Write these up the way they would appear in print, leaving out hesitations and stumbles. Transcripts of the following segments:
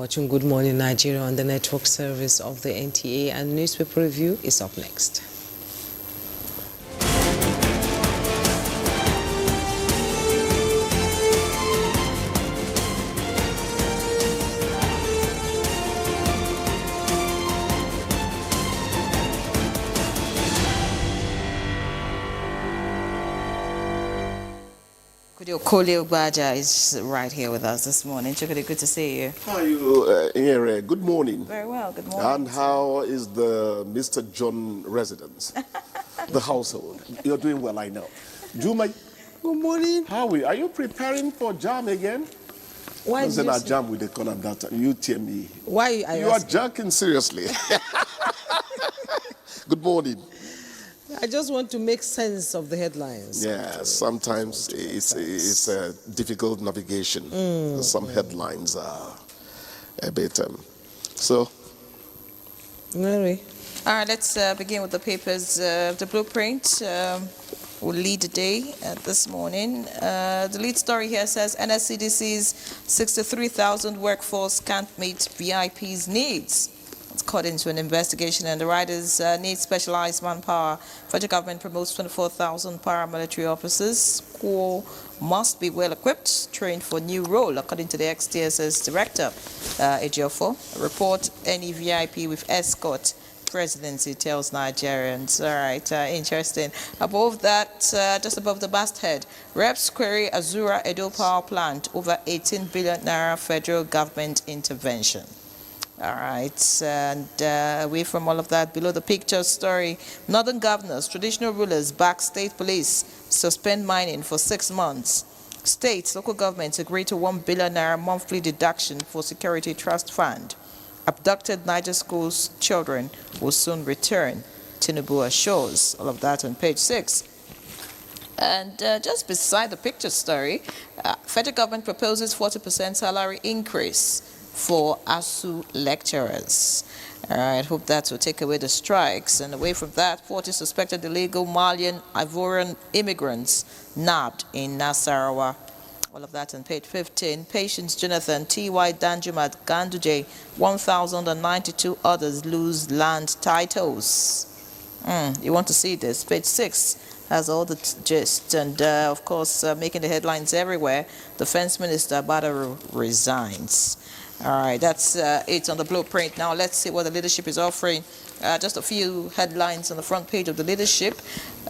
watching Good Morning Nigeria on the network service of the NTA, and newspaper review is up next. Abuja is right here with us this morning. Chukudi, good to see you. How are you, Ere? Good morning. Very well, good morning. And how is the Mr. John residence? The household? You're doing well, I know. Juma, good morning. How are you? Are you preparing for jam again? Why is it a jam with the corner that you tell me? Why are you are joking seriously? Good morning. I just want to make sense of the headlines. Yeah, sometimes it's a difficult navigation. Some headlines are a bit... so... Really? All right, let's begin with the papers. The blueprint will lead the day this morning. The lead story here says NSCDC's 63,000 workforce can't meet VIP's needs. It's caught into an investigation, and the riders need specialized manpower. Federal government promotes 24,000 paramilitary officers who must be well equipped, trained for new role, according to the ex-TSS director, Ejiofor. Report any VIP with escort presidency tells Nigerians. All right, interesting. Above that, just above the masthead, reps query Azura Edo power plant over 18 billion naira federal government intervention. All right, and away from all of that, below the picture story, northern governors, traditional rulers back state police, suspend mining for 6 months. States, local governments agree to 1 billion naira monthly deduction for security trust fund. Abducted Niger schools children will soon return. Tinubu assures. All of that on page 6. And just beside the picture story, federal government proposes 40% salary increase for ASU lecturers. All right, hope that will take away the strikes. And away from that, 40 suspected illegal Malian Ivorian immigrants nabbed in Nasarawa. All of that on page 15. Patience Jonathan, T.Y. Danjumat, Ganduje, 1,092 others lose land titles. You want to see this? Page 6 has all the gist. And, of course, making the headlines everywhere, Defense Minister Badaru resigns. All right, that's it on the blueprint. Now let's see what the leadership is offering. Just a few headlines on the front page of the leadership.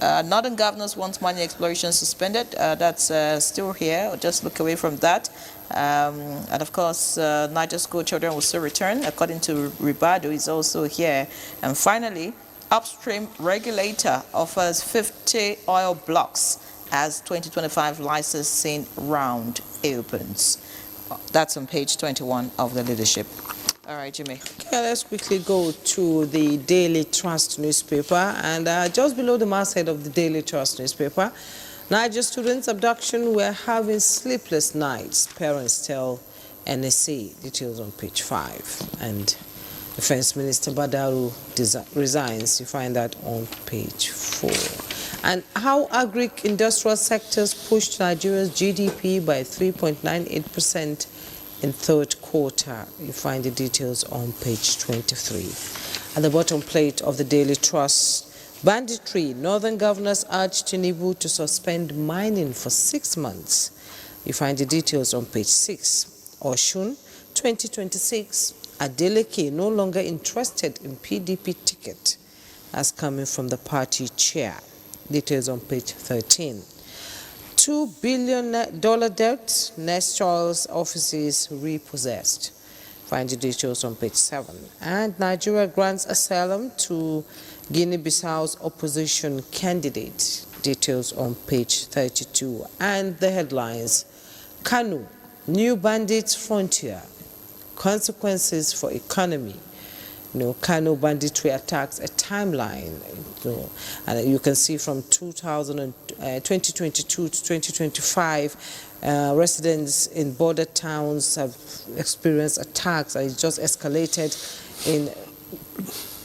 Northern governors want mining exploration suspended. That's still here. Just look away from that. And of course, Niger school children will still return, according to Ribado, is also here. And finally, upstream regulator offers 50 oil blocks as 2025 licensing round opens. That's on page 21 of the leadership. All right, Jimmy. Okay, let's quickly go to the Daily Trust newspaper. And just below the masthead of the Daily Trust newspaper, Niger students' abduction were having sleepless nights, parents tell NSA. Details on page 5. And Defense Minister Badaru resigns. You find that on page 4. And how agri-industrial sectors pushed Nigeria's GDP by 3.98% in third quarter. You find the details on page 23. At the bottom plate of the Daily Trust, banditry. Northern governors urged Tinubu to suspend mining for 6 months. You find the details on page 6. Oshun, 2026. Adeleke no longer interested in PDP ticket as coming from the party chair. Details on page 13. $2 billion debt, Nest Charles offices repossessed. Find the details on page 7. And Nigeria grants asylum to Guinea-Bissau's opposition candidate. Details on page 32. And the headlines. Kanu, new bandits frontier. Consequences for economy. Kano banditry attacks a timeline. And you can see from 2022 to 2025, residents in border towns have experienced attacks. It just escalated in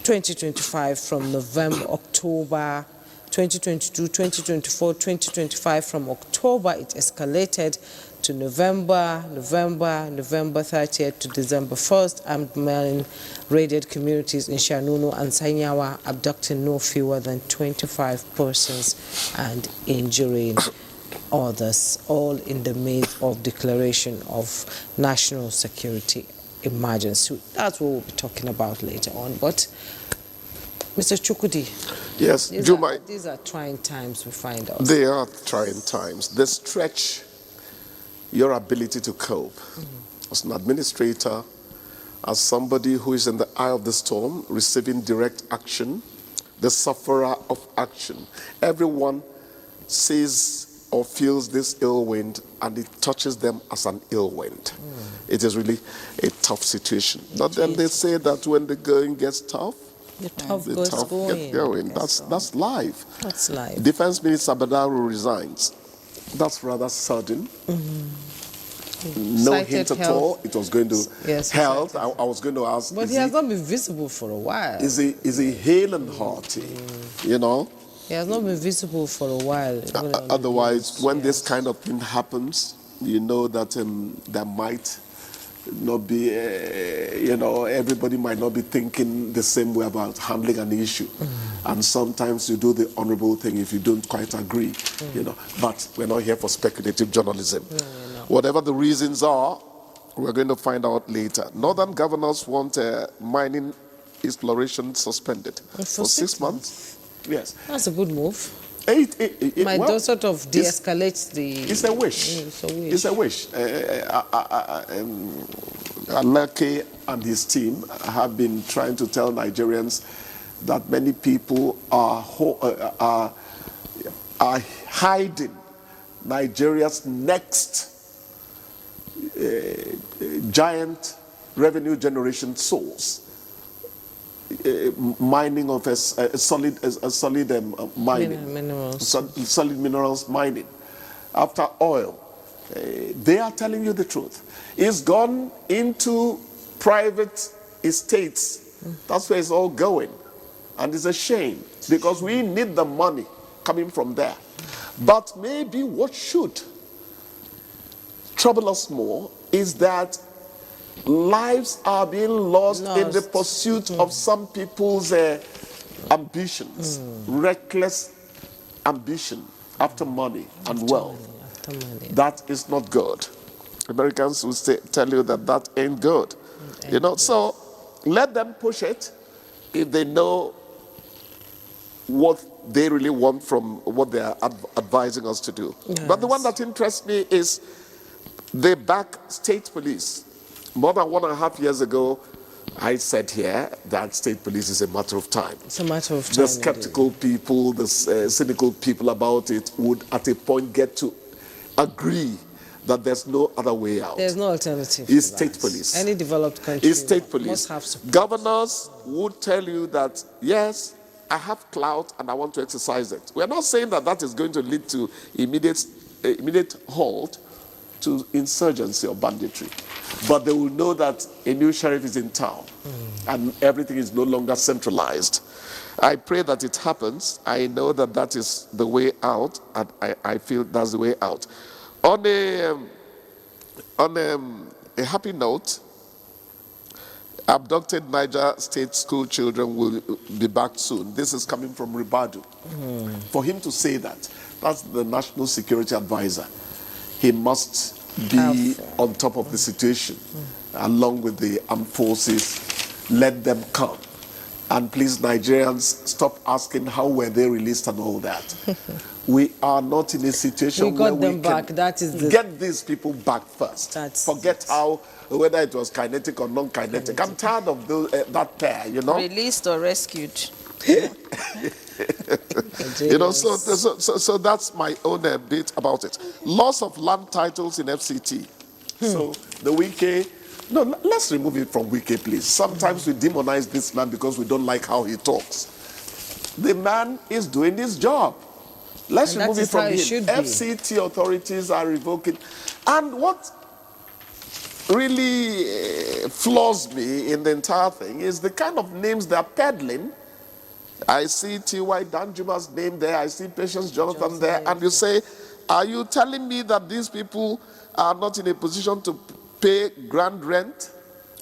2025 from November, October 2022, 2024, 2025. From October, it escalated to November 30th to December 1st. Armed men raided communities in Shanunu and Sanyawa, abducting no fewer than 25 persons and injuring others, all in the midst of declaration of national security emergency. That's what we'll be talking about later on. But Mr. Chukudi, yes, these are trying times we find out. They are trying times. They stretch your ability to cope. As an administrator, as somebody who is in the eye of the storm, receiving direct action, the sufferer of action. Everyone sees or feels this ill wind, and it touches them as an ill wind. It is really a tough situation. But then they say that when the going gets tough, the tough get going. going. That's life. That's life. Defense Minister Badaru resigns. That's rather sudden. No Cited hint at health. all. It was going to health. I was going to ask. But he has not been visible for a while. Is he hale and hearty? You know. He has not been visible for a while. Otherwise, when this kind of thing happens, you know that there might not be, everybody might not be thinking the same way about handling an issue. And sometimes you do the honorable thing if you don't quite agree, But we're not here for speculative journalism. No. Whatever the reasons are, we're going to find out later. Northern governors want mining exploration suspended for 6 months. Yes. That's a good move. Well, sort of de-escalates the... It's a wish. It's a wish. Alake and his team have been trying to tell Nigerians that many people are hiding Nigeria's next giant revenue generation source. Mining of solid mining, minerals. Solid minerals mining. After oil, they are telling you the truth. It's gone into private estates. That's where it's all going, and it's a shame because we need the money coming from there. But maybe what should trouble us more is that lives are being lost in the pursuit of some people's ambitions, reckless ambition after money and wealth. That is not good. Americans will tell you that ain't good. So let them push it if they know what they really want from what they are advising us to do. Yes. But the one that interests me is they back state police. More than 1.5 years ago, I said here that state police is a matter of time. It's a matter of time. The skeptical people, the cynical people about it would at a point get to agree that there's no other way out. There's no alternative. It's state police. Any developed country it's state police. Must have support. Governors would tell you that, yes, I have clout and I want to exercise it. We're not saying that is going to lead to immediate halt to insurgency or banditry. But they will know that a new sheriff is in town and everything is no longer centralized. I pray that it happens. I know that is the way out, and I feel that's the way out. On a happy note, abducted Niger State school children will be back soon. This is coming from Ribadu. For him to say that's the National Security Advisor. He must be on top of the situation, along with the armed forces. Let them come. And please, Nigerians, stop asking how were they released and all that. We are not in a situation where we can get these people back first. Forget whether it was kinetic or non-kinetic. I'm tired of that pair, Released or rescued. So that's my own bit about it. Loss of land titles in FCT. So the Wike, let's remove it from Wike, please. Sometimes we demonize this man because we don't like how he talks. The man is doing his job. Let's remove it from him. FCT authorities are revoking. And what really floors me in the entire thing is the kind of names they're peddling I see T.Y. Danjuma's name there. I see Patience Jonathan there. And you say, are you telling me that these people are not in a position to pay ground rent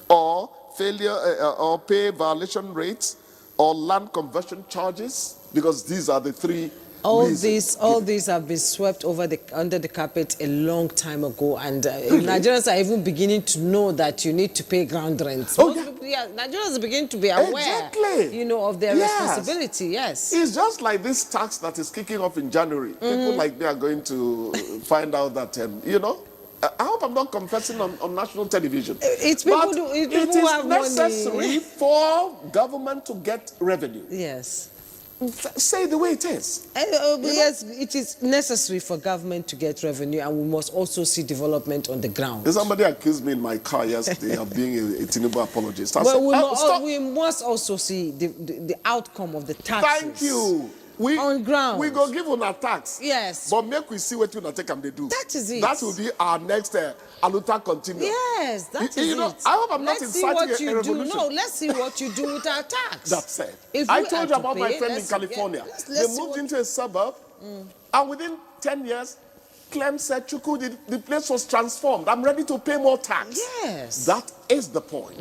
or failure or pay violation rates or land conversion charges? Because these are the three reasons. All these have been swept under the carpet a long time ago, and Nigerians are even beginning to know that you need to pay ground rents. Nigerians are beginning to be aware, of their responsibility. Yes, it's just like this tax that is kicking off in January. People like me are going to find out that I hope I'm not confessing on national television. It is necessary for government to get revenue. Yes. Say the way it is. Yes, it is necessary for government to get revenue, and we must also see development on the ground. Somebody accused me in my car yesterday of being a Tinubu apologist. But we must also see the outcome of the taxes. Thank you. On ground. We go give on a tax. Yes. But make we see what you take and they do. That is it. That will be our next Aluta continue. Yes, that is it. I hope I'm not inciting a revolution. No, let's see what you do with our tax. That's it. I told you about my friend in California. They moved into a suburb, and within 10 years, Clem said, Chuku, the place was transformed. I'm ready to pay more tax. Yes. That is the point.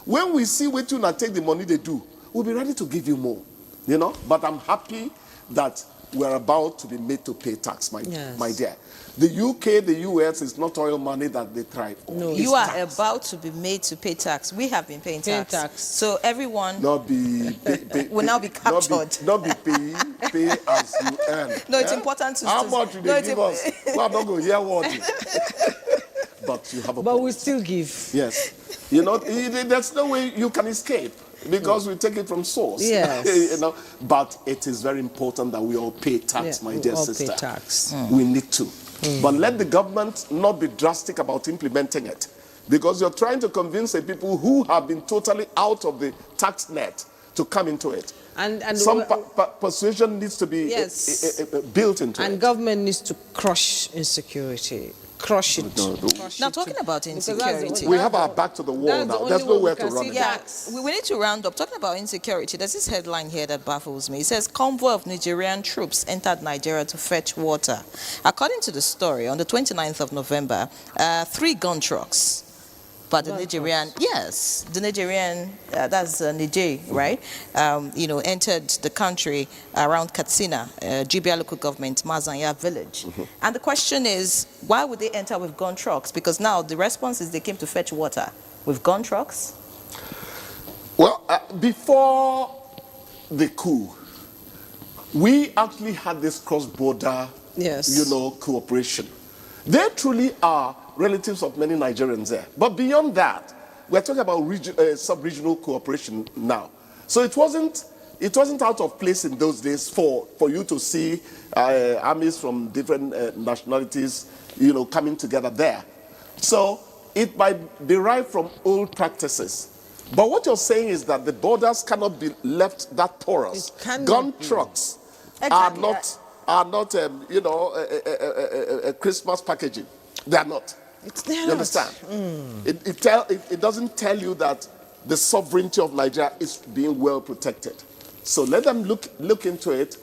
When we see what you take the money they do, we'll be ready to give you more. But I'm happy that we're about to be made to pay tax, my dear. The UK, the US is not oil money that they thrive on. No, you are about to be made to pay tax. We have been paying tax. So everyone will now be captured. Not be pay as you earn. No, it's important to... How much do they give us? Well, I'm not going to hear what. But you have a point. We still give. Yes. There's no way you can escape. Because we take it from source. Yes. But it is very important that we all pay tax, my dear sister. Pay tax. We need to. But let the government not be drastic about implementing it. Because you're trying to convince the people who have been totally out of the tax net to come into it. And some persuasion needs to be built into it. And government needs to crush insecurity. Crush it. Now, talking about insecurity, we have our back to the wall now. There's nowhere to run. We need to round up. Talking about insecurity, there's this headline here that baffles me. It says, convoy of Nigerian troops entered Nigeria to fetch water. According to the story, on the 29th of November, 3 gun trucks. But the Nigerian, the Nigerian, that's Niger, right? Entered the country around Katsina, Jibia local government, Mazanya village. And the question is, why would they enter with gun trucks? Because now the response is they came to fetch water with gun trucks. Well, before the coup, we actually had this cross-border, cooperation. They truly are relatives of many Nigerians there. But beyond that, we're talking about sub-regional cooperation now. So it wasn't out of place in those days for you to see armies from different nationalities, coming together there. So it might derive from old practices. But what you're saying is that the borders cannot be left that porous. Gun trucks are not a Christmas packaging. They are not. You understand? It doesn't tell you that the sovereignty of Nigeria is being well protected. So let them look into it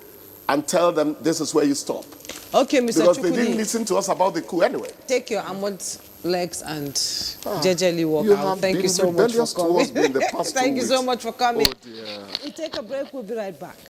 and tell them this is where you stop. Okay, Mr. Because Chukudi, they didn't listen to us about the coup anyway. Take your armored legs and jejely walk out. Thank you so much for coming. Thank you so much for coming. We'll take a break. We'll be right back.